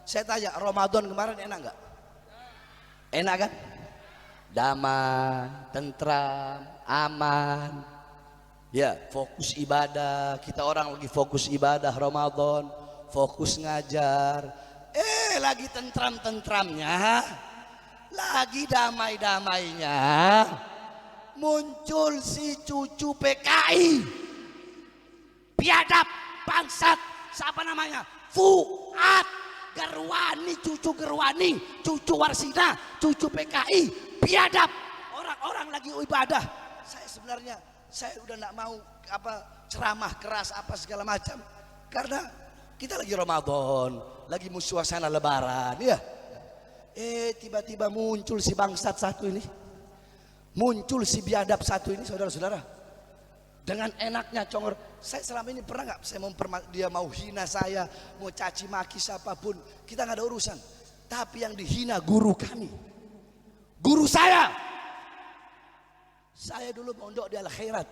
Saya tanya, Ramadan kemarin enak nggak? Enak kan? Damai, tentram, aman. Ya, fokus ibadah. Kita orang lagi fokus ibadah Ramadan, fokus ngajar. Lagi tentram-tentramnya, lagi damai-damainya, muncul si cucu PKI, biadab, bangsat, siapa namanya? Fuad Gerwani, cucu Gerwani, cucu Warsina, cucu PKI, biadab. Orang-orang lagi ibadah. Saya sebenarnya udah nggak mau ceramah keras apa segala macam, karena kita lagi Ramadan, lagi suasana Lebaran, ya. Tiba-tiba muncul si bangsat satu ini, muncul si biadab satu ini, saudara-saudara. Dengan enaknya congor. Saya selama ini pernah nggak saya dia mau hina saya, mau caci maki siapapun, kita nggak ada urusan. Tapi yang dihina guru kami, guru saya. Saya dulu mondok di Al Khairat.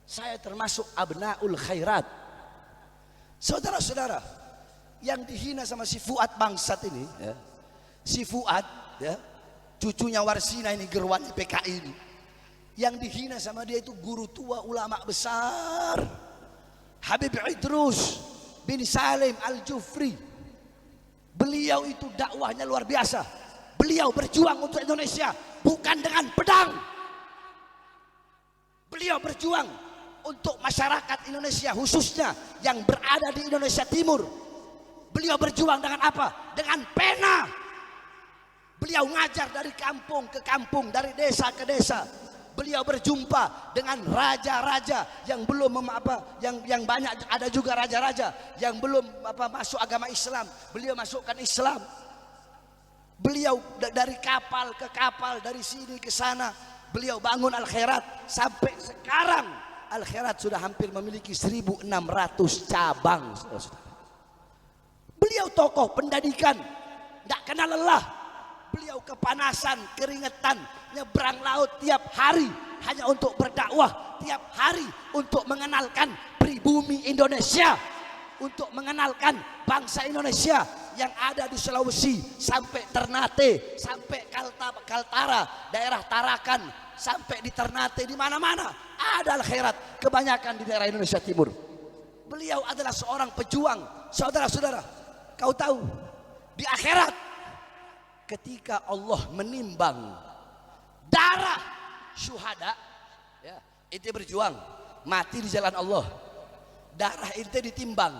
Saya termasuk abnaul khairat. Saudara-saudara, yang dihina sama si Fuad bangsat ini, ya, si Fuad, ya, cucunya Warsina ini, Gerwani PKI ini, yang dihina sama dia itu guru tua ulama besar, Habib Idrus bin Salim Al-Jufri. Beliau itu dakwahnya luar biasa. Beliau berjuang untuk Indonesia bukan dengan pedang. Beliau berjuang untuk masyarakat Indonesia, khususnya yang berada di Indonesia Timur. Beliau berjuang dengan apa? Dengan pena. Beliau ngajar dari kampung ke kampung, dari desa ke desa. Beliau berjumpa dengan raja-raja yang belum yang banyak, ada juga raja-raja yang belum masuk agama Islam. Beliau masukkan Islam. Beliau dari kapal ke kapal, dari sini ke sana. Beliau bangun Al Khairat sampai sekarang. Al Khairat sudah hampir memiliki 1.600 cabang. Beliau tokoh pendidikan, tidak kenal lelah. Beliau kepanasan, keringetan, nyebrang laut tiap hari hanya untuk berdakwah, tiap hari untuk mengenalkan pribumi Indonesia, untuk mengenalkan bangsa Indonesia yang ada di Sulawesi sampai Ternate, sampai Kaltara, daerah Tarakan, sampai di Ternate, di mana-mana ada Al Khairat, kebanyakan di daerah Indonesia Timur. Beliau adalah seorang pejuang. Saudara-saudara, kau tahu di akhirat ketika Allah menimbang darah syuhada, ya, itu berjuang mati di jalan Allah, darah itu ditimbang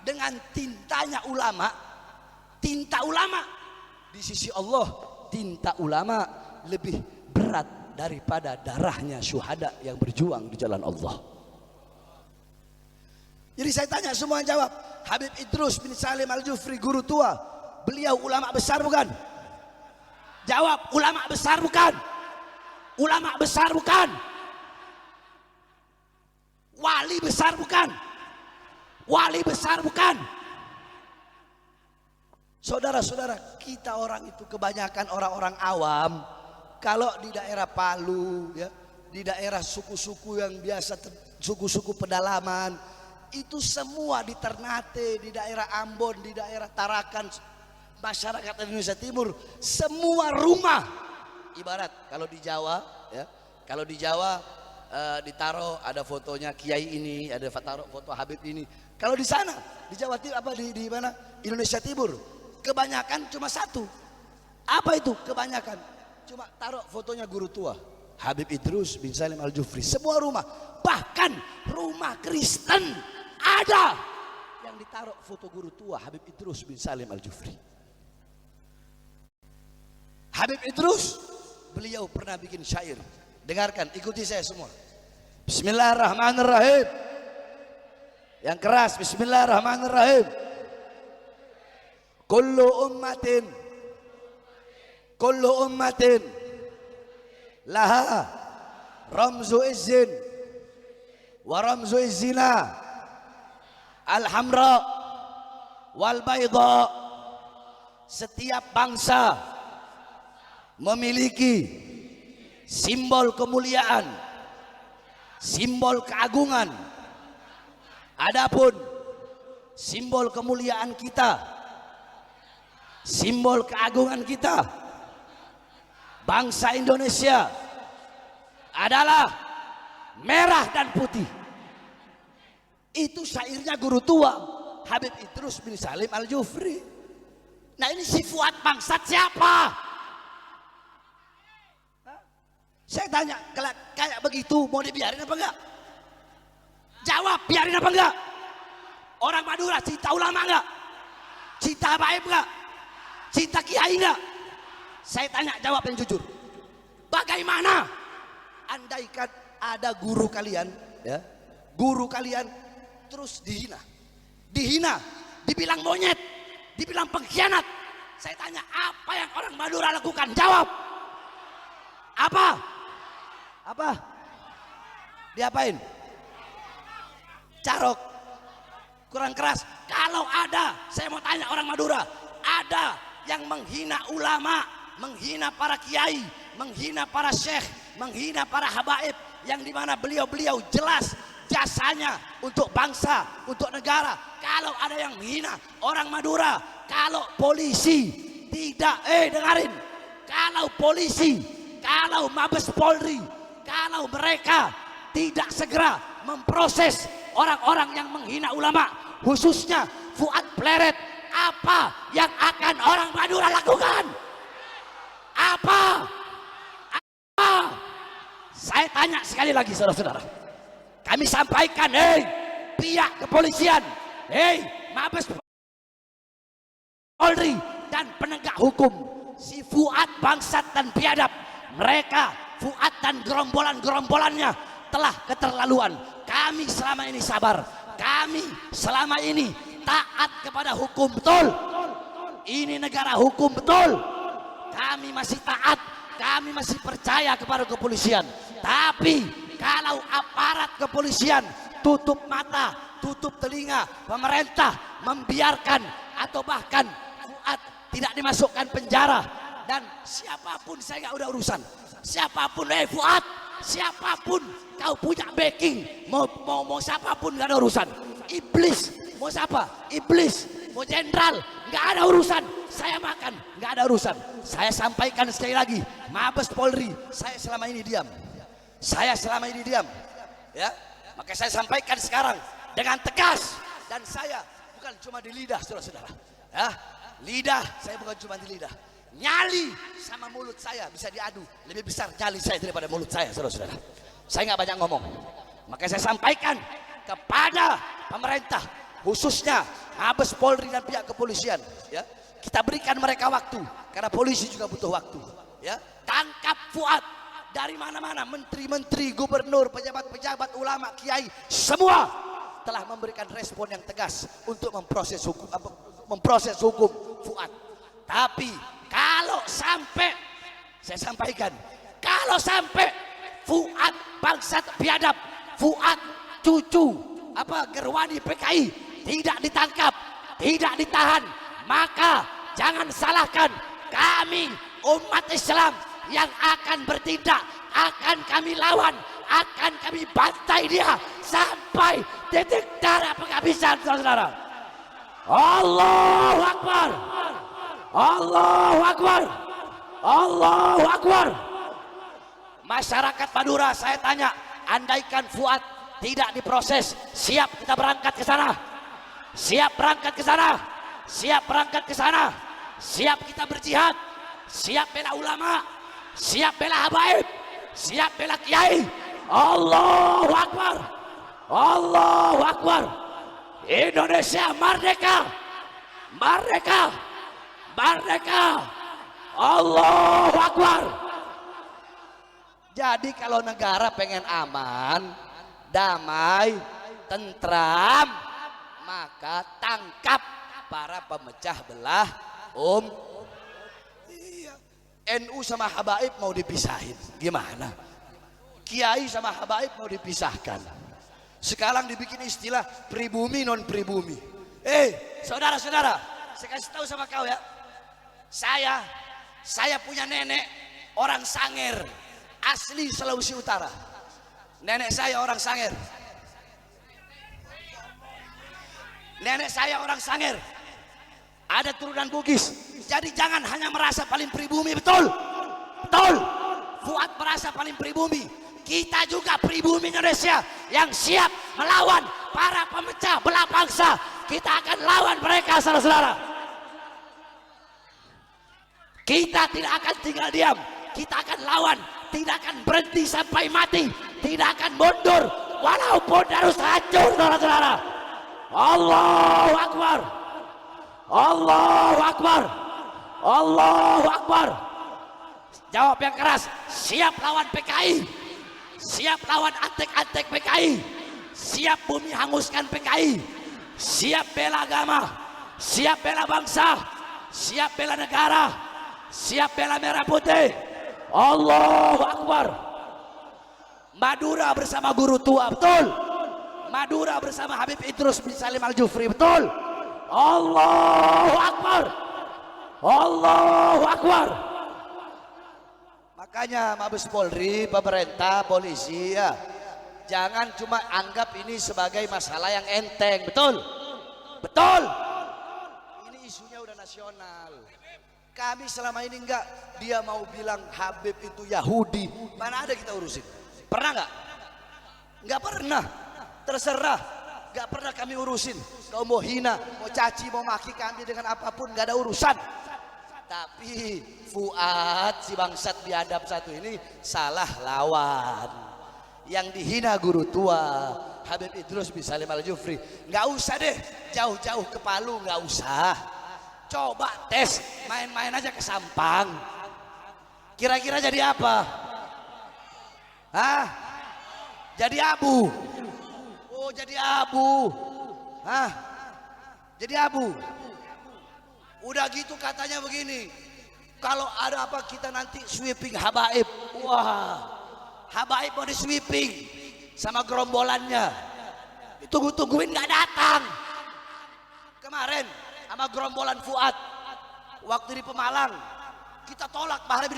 dengan tintanya ulama. Tinta ulama di sisi Allah, tinta ulama lebih berat daripada darahnya syuhada yang berjuang di jalan Allah. Jadi saya tanya, semua jawab. Habib Idrus bin Salim Al-Jufri, guru tua, beliau ulama besar bukan? Jawab, ulama besar bukan? Ulama besar bukan? Wali besar bukan? Wali besar bukan? Saudara-saudara, kita orang itu kebanyakan orang-orang awam. Kalau di daerah Palu, ya, di daerah suku-suku yang biasa, suku-suku pedalaman, itu semua di Ternate, di daerah Ambon, di daerah Tarakan, masyarakat Indonesia Timur, semua rumah, ibarat kalau di Jawa, ya, kalau di Jawa ditaruh ada fotonya Kiai ini, ada taruh foto Habib ini. Kalau di sana di Jawa Timur, di mana, Indonesia Timur, kebanyakan cuma satu. Apa itu kebanyakan? Cuma taruh fotonya guru tua Habib Idrus bin Salim Al-Jufri. Semua rumah, bahkan rumah Kristen ada yang ditaruh foto guru tua Habib Idrus bin Salim Al-Jufri. Habib Idrus, beliau pernah bikin syair. Dengarkan, ikuti saya semua. Bismillahirrahmanirrahim. Yang keras, bismillahirrahmanirrahim. Kullu ummatin laha ramzu izzin wa ramzu izzina al-hamra wal bayda. Setiap bangsa memiliki simbol kemuliaan, simbol keagungan. Adapun simbol kemuliaan kita, simbol keagungan kita, bangsa Indonesia adalah merah dan putih. Itu syairnya guru tua Habib Idrus bin Salim Al-Jufri. Nah ini si Fuad Bangsat siapa? Saya tanya, kayak begitu mau dibiarin apa enggak? Jawab, biarin apa enggak? Orang Madura cinta ulama enggak? Cinta habaib enggak? Cinta kiai enggak? Saya tanya, jawab yang jujur. Bagaimana andaikan ada guru kalian, ya, guru kalian terus dihina, dibilang monyet, dibilang pengkhianat. Saya tanya, apa yang orang Madura lakukan? Jawab. Apa? Diapain? Carok, kurang keras. Kalau ada, saya mau tanya orang Madura, ada yang menghina ulama, menghina para kiai, menghina para syekh, menghina para habaib, yang dimana beliau-beliau jelas jasanya untuk bangsa, untuk negara. Kalau ada yang menghina orang Madura, kalau polisi tidak, dengarin, kalau polisi, kalau Mabes Polri, kalau mereka tidak segera memproses orang-orang yang menghina ulama, khususnya Fuad Pleret, apa yang akan orang Madura lakukan? Apa? Saya tanya sekali lagi, saudara-saudara, kami sampaikan, pihak kepolisian, Mabes Polri dan penegak hukum, si Fuad Bangsat dan biadab, mereka Fuad dan gerombolan-gerombolannya telah keterlaluan. Kami selama ini sabar, kami selama ini taat kepada hukum, betul. Ini negara hukum, betul. Kami masih taat, kami masih percaya kepada kepolisian. Tapi kalau aparat kepolisian tutup mata, tutup telinga, pemerintah membiarkan atau bahkan Fuad tidak dimasukkan penjara, dan siapapun saya nggak udah urusan, siapapun, Fuad, siapapun kau punya backing, mau siapapun nggak ada urusan. Iblis mau siapa? Iblis mau jenderal nggak ada urusan. Saya makan nggak ada urusan. Saya sampaikan sekali lagi, Mabes Polri, saya selama ini diam. Ya, maka saya sampaikan sekarang dengan tegas, dan saya bukan cuma di lidah, saudara-saudara. Ya, lidah saya bukan cuma di lidah. Nyali sama mulut saya bisa diadu, lebih besar nyali saya daripada mulut saya, saudara-saudara. Saya nggak banyak ngomong, maka saya sampaikan kepada pemerintah, khususnya Mabes Polri dan pihak kepolisian, ya, kita berikan mereka waktu, karena polisi juga butuh waktu, ya. Tangkap Fuad. Dari mana-mana, menteri-menteri, gubernur, pejabat-pejabat, ulama, kiai, semua telah memberikan respon yang tegas untuk memproses hukum Fuad. Tapi kalau sampai, saya sampaikan, kalau sampai Fuad Bangsat biadab, Fuad cucu Gerwani PKI tidak ditangkap, tidak ditahan, maka jangan salahkan kami umat Islam yang akan bertindak, akan kami lawan, akan kami bantai dia sampai titik darah penghabisan, saudara. Allahu Akbar, Allahu Akbar, Allahu Akbar. Masyarakat Madura, saya tanya, andaikan Fuad tidak diproses, siap kita berangkat ke sana? Siap berangkat ke sana? Siap berangkat ke sana? Siap kita berjihad? Siap bela ulama? Siap bela habaib? Siap bela kiai? Allahu Akbar, Allahu Akbar. Indonesia merdeka, merdeka, merdeka. Allahu Akbar. Jadi kalau negara pengen aman, damai, tentram, maka tangkap para pemecah belah NU sama habaib mau dipisahin, gimana? Kiai sama habaib mau dipisahkan. Sekarang dibikin istilah pribumi non pribumi. Saudara-saudara, saya kasih tahu sama kau ya. Saya punya nenek orang Sangir, asli Sulawesi Utara. Nenek saya orang Sangir. Nenek saya orang Sangir, ada turunan Bugis. Jadi jangan hanya merasa paling pribumi, betul? Betul. Fuad merasa paling pribumi. Kita juga pribumi Indonesia yang siap melawan para pemecah belah bangsa. Kita akan lawan mereka, saudara-saudara. Kita tidak akan tinggal diam. Kita akan lawan. Tidak akan berhenti sampai mati. Tidak akan mundur walaupun harus hancur, saudara-saudara. Allahu Akbar. Allahu Akbar. Allahu Akbar. Jawab yang keras. Siap lawan PKI. Siap lawan antek-antek PKI. Siap bumi hanguskan PKI. Siap bela agama. Siap bela bangsa. Siap bela negara. Siap bela merah putih. Allahu Akbar. Madura bersama guru tua, betul? Madura bersama Habib Idrus bin Salim Al-Jufri, betul? Allahu Akbar. Allahu Akbar. Makanya Mabes Polri, pemerintah, polisi ya, jangan cuma anggap ini sebagai masalah yang enteng, betul? Betul. Ini isunya udah nasional. Kami selama ini enggak, dia mau bilang Habib itu Yahudi, mana ada kita urusin? Pernah enggak? Enggak pernah. Terserah, enggak pernah kami urusin. Kau mau hina, mau caci, mau maki kami dengan apapun, enggak ada urusan. Tapi Fuad si bangsat biadab satu ini salah lawan. Yang dihina guru tua Habib Idrus bin Salim Al-Jufri, enggak usah deh jauh-jauh ke Palu, enggak usah. Coba tes, main-main aja ke Sampang. Kira-kira jadi apa? Hah? Jadi abu. Oh, jadi abu. Hah? Jadi abu. Udah gitu katanya begini. Kalau ada apa kita nanti sweeping habaib. Wah. Habaib mau di sweeping sama gerombolannya. Ditunggu-tungguin nggak datang. Kemarin sama gerombolan Fuad waktu di Pemalang kita tolak Bahar bin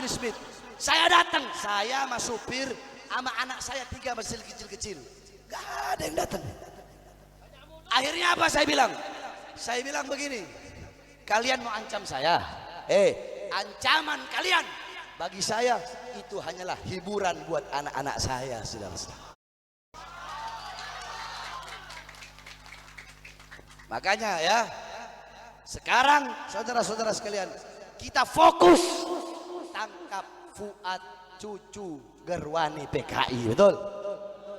Smith, saya datang, saya sama supir sama anak saya 3 masih kecil-kecil, gak ada yang datang. Akhirnya apa saya bilang begini, kalian mau ancam saya, ancaman kalian bagi saya itu hanyalah hiburan buat anak-anak saya, saudara-saudara. Makanya ya, sekarang saudara-saudara sekalian, kita fokus tangkap Fuad cucu Gerwani PKI, betul?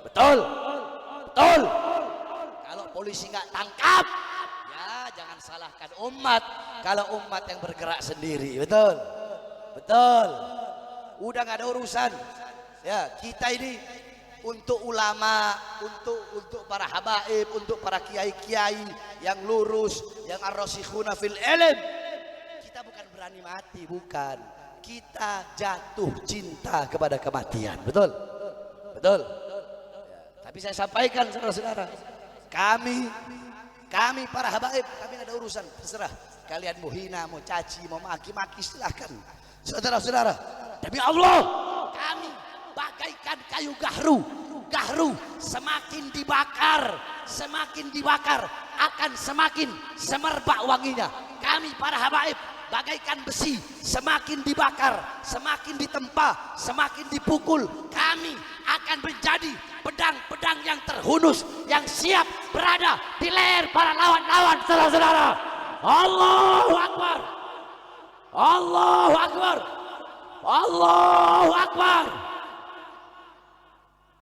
Betul? Betul? Kalau polisi nggak tangkap, ya jangan salahkan umat. Kalau umat yang bergerak sendiri, betul? Betul? Udah nggak ada urusan. Ya, kita ini untuk ulama, untuk para habaib, untuk para kiai-kiai yang lurus, yang ar-rasikhuna fil ilm. Kita bukan berani mati, bukan. Kita jatuh cinta kepada kematian, betul? Betul? Ya, tapi saya sampaikan saudara-saudara, kami para habaib, kami ada urusan, terserah. Kalian mau hina, mau caci, mau maki-maki, silahkan. Saudara-saudara, demi Allah, kami bagaikan kayu gahru semakin dibakar akan semakin semerbak wanginya. Kami para habaib bagaikan besi, semakin dibakar, semakin ditempa, semakin dipukul, kami akan menjadi pedang-pedang yang terhunus, yang siap berada di leher para lawan-lawan, saudara-saudara. Allahu Akbar, Allahu Akbar, Allahu Akbar.